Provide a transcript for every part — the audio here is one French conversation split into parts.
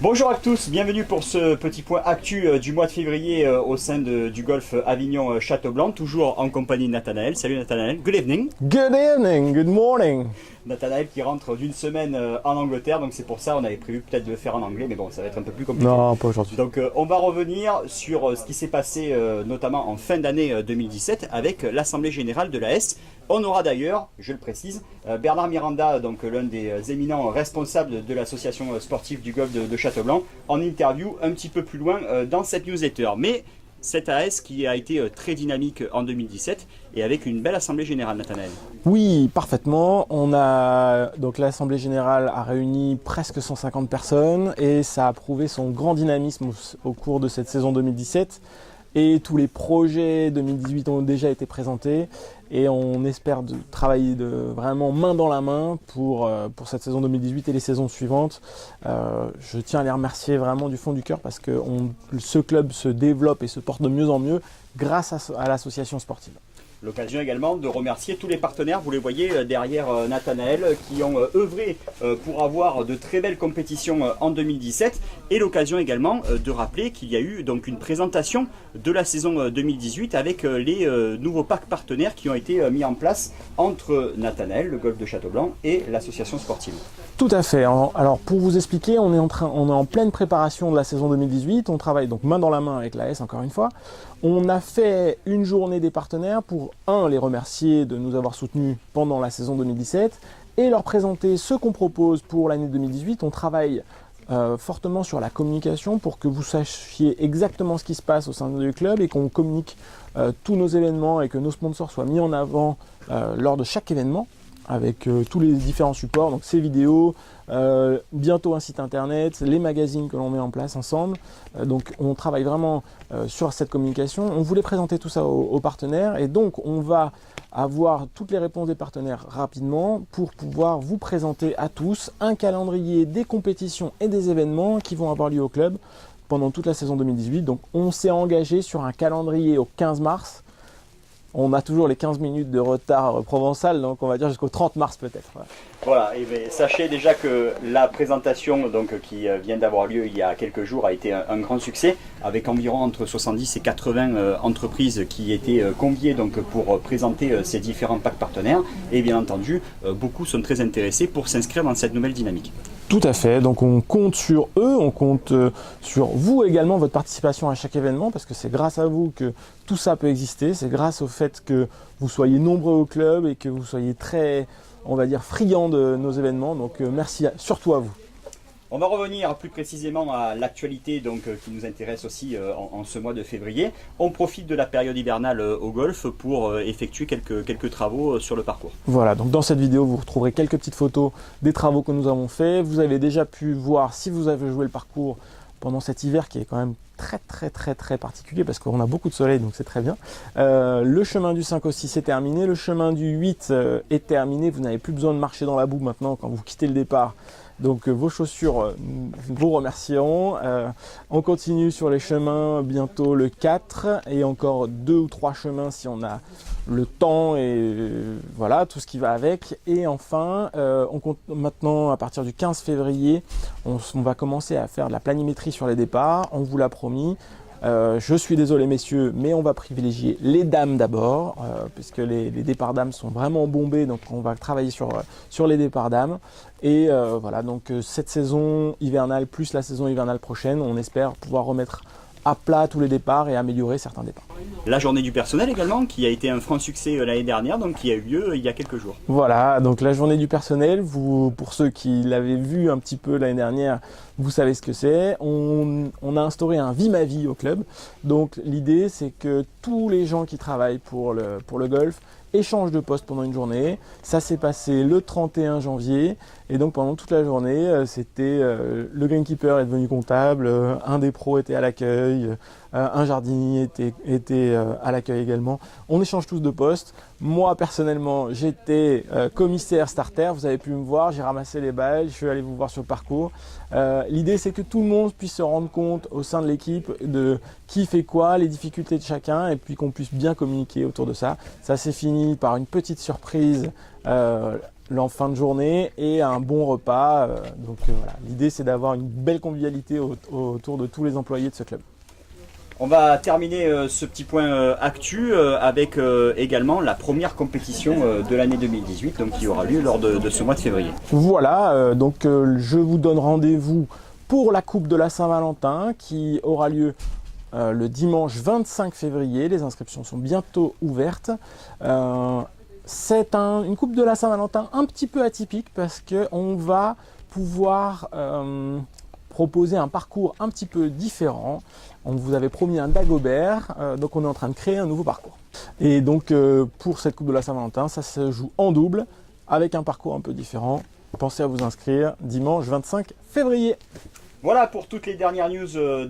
Bonjour à tous, bienvenue pour ce petit point actu du mois de février au sein du golf Avignon Châteaublanc, toujours en compagnie de Nathanaël. Salut Nathanaël, good evening. Good evening, good morning. Nathanaël qui rentre d'une semaine en Angleterre, donc c'est pour ça on avait prévu peut-être de le faire en anglais, mais bon ça va être un peu plus compliqué. Non, pas aujourd'hui. Donc on va revenir sur ce qui s'est passé notamment en fin d'année 2017 avec l'Assemblée Générale de l'AS. On aura d'ailleurs, je le précise, Bernard Miranda, donc l'un des éminents responsables de l'association sportive du golf de Châteaublanc, en interview un petit peu plus loin dans cette newsletter. Mais cette AS qui a été très dynamique en 2017 et avec une belle assemblée générale, Nathanaël. Oui, parfaitement. Donc l'Assemblée Générale a réuni presque 150 personnes et ça a prouvé son grand dynamisme au cours de cette saison 2017. Et tous les projets 2018 ont déjà été présentés et on espère travailler vraiment main dans la main pour cette saison 2018 et les saisons suivantes. Je tiens à les remercier vraiment du fond du cœur parce que ce club se développe et se porte de mieux en mieux grâce à l'association sportive. L'occasion également de remercier tous les partenaires, vous les voyez derrière Nathanaël, qui ont œuvré pour avoir de très belles compétitions en 2017. Et l'occasion également de rappeler qu'il y a eu donc une présentation de la saison 2018 avec les nouveaux packs partenaires qui ont été mis en place entre Nathanaël, le golf de Châteaublanc, et l'association sportive. Tout à fait. Alors pour vous expliquer, on est en pleine préparation de la saison 2018. On travaille donc main dans la main avec l'AS encore une fois. On a fait une journée des partenaires pour, les remercier de nous avoir soutenus pendant la saison 2017 et leur présenter ce qu'on propose pour l'année 2018. On travaille fortement sur la communication pour que vous sachiez exactement ce qui se passe au sein du club et qu'on communique tous nos événements et que nos sponsors soient mis en avant lors de chaque événement avec tous les différents supports, donc ces vidéos, bientôt un site internet, les magazines que l'on met en place ensemble. Donc on travaille vraiment sur cette communication. On voulait présenter tout ça aux partenaires et donc on va avoir toutes les réponses des partenaires rapidement pour pouvoir vous présenter à tous un calendrier des compétitions et des événements qui vont avoir lieu au club pendant toute la saison 2018. Donc on s'est engagé sur un calendrier au 15 mars. On a toujours les 15 minutes de retard provençal, donc on va dire jusqu'au 30 mars peut-être. Voilà, et bien, sachez déjà que la présentation donc, qui vient d'avoir lieu il y a quelques jours a été un grand succès, avec environ entre 70 et 80 entreprises qui étaient conviées donc, pour présenter ces différents packs partenaires. Et bien entendu, beaucoup sont très intéressés pour s'inscrire dans cette nouvelle dynamique. Tout à fait, donc on compte sur eux, on compte sur vous également, votre participation à chaque événement, parce que c'est grâce à vous que tout ça peut exister, c'est grâce au fait que vous soyez nombreux au club et que vous soyez très, on va dire, friands de nos événements, donc merci surtout à vous. On va revenir plus précisément à l'actualité qui nous intéresse aussi en ce mois de février. On profite de la période hivernale au golf pour effectuer quelques travaux sur le parcours. Voilà, donc dans cette vidéo, vous retrouverez quelques petites photos des travaux que nous avons faits. Vous avez déjà pu voir si vous avez joué le parcours pendant cet hiver qui est quand même très particulier parce qu'on a beaucoup de soleil, donc c'est très bien. Le chemin du 5 au 6 est terminé, le chemin du 8 est terminé. Vous n'avez plus besoin de marcher dans la boue maintenant quand vous quittez le départ. Donc vos chaussures vous remercieront. On continue sur les chemins, bientôt le 4 et encore 2 ou 3 chemins si on a le temps et voilà tout ce qui va avec. Et enfin, on compte maintenant à partir du 15 février, on va commencer à faire de la planimétrie sur les départs, on vous l'a promis. Je suis désolé messieurs, mais on va privilégier les dames d'abord, puisque les départs dames sont vraiment bombés, donc on va travailler sur les départs dames. Et voilà, donc cette saison hivernale plus la saison hivernale prochaine, on espère pouvoir remettre à plat tous les départs et améliorer certains départs. La journée du personnel également, qui a été un franc succès l'année dernière, donc qui a eu lieu il y a quelques jours. Voilà, donc la journée du personnel, pour ceux qui l'avaient vu un petit peu l'année dernière, vous savez ce que c'est. On a instauré un Vie ma vie au club. Donc l'idée c'est que tous les gens qui travaillent pour le golf échangent de poste pendant une journée. Ça s'est passé le 31 janvier et donc pendant toute la journée, c'était le greenkeeper est devenu comptable, un des pros était à l'accueil, un jardinier était à l'accueil également. On échange tous de postes. Moi personnellement j'étais commissaire starter, vous avez pu me voir, j'ai ramassé les balles, je suis allé vous voir sur le parcours. L'idée c'est que tout le monde puisse se rendre compte au sein de l'équipe de qui fait quoi, les difficultés de chacun et puis qu'on puisse bien communiquer autour de ça. Ça s'est fini par une petite surprise en fin de journée et un bon repas. Voilà. L'idée c'est d'avoir une belle convivialité autour de tous les employés de ce club. On va terminer ce petit point actu avec également la première compétition de l'année 2018 donc, qui aura lieu lors de ce mois de février. Voilà, je vous donne rendez-vous pour la Coupe de la Saint-Valentin qui aura lieu le dimanche 25 février. Les inscriptions sont bientôt ouvertes. C'est une Coupe de la Saint-Valentin un petit peu atypique parce qu'on va pouvoir proposer un parcours un petit peu différent. On vous avait promis un Dagobert, donc on est en train de créer un nouveau parcours. Et donc pour cette Coupe de la Saint-Valentin, ça se joue en double avec un parcours un peu différent. Pensez à vous inscrire dimanche 25 février. Voilà pour toutes les dernières news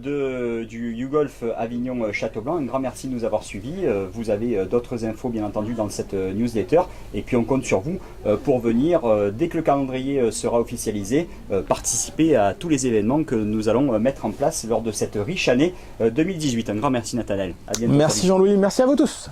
du YouGolf Avignon Châteaublanc. Un grand merci de nous avoir suivis. Vous avez d'autres infos bien entendu dans cette newsletter. Et puis on compte sur vous pour venir, dès que le calendrier sera officialisé, participer à tous les événements que nous allons mettre en place lors de cette riche année 2018. Un grand merci Nathanaël. À bientôt. Merci Jean-Louis, merci à vous tous.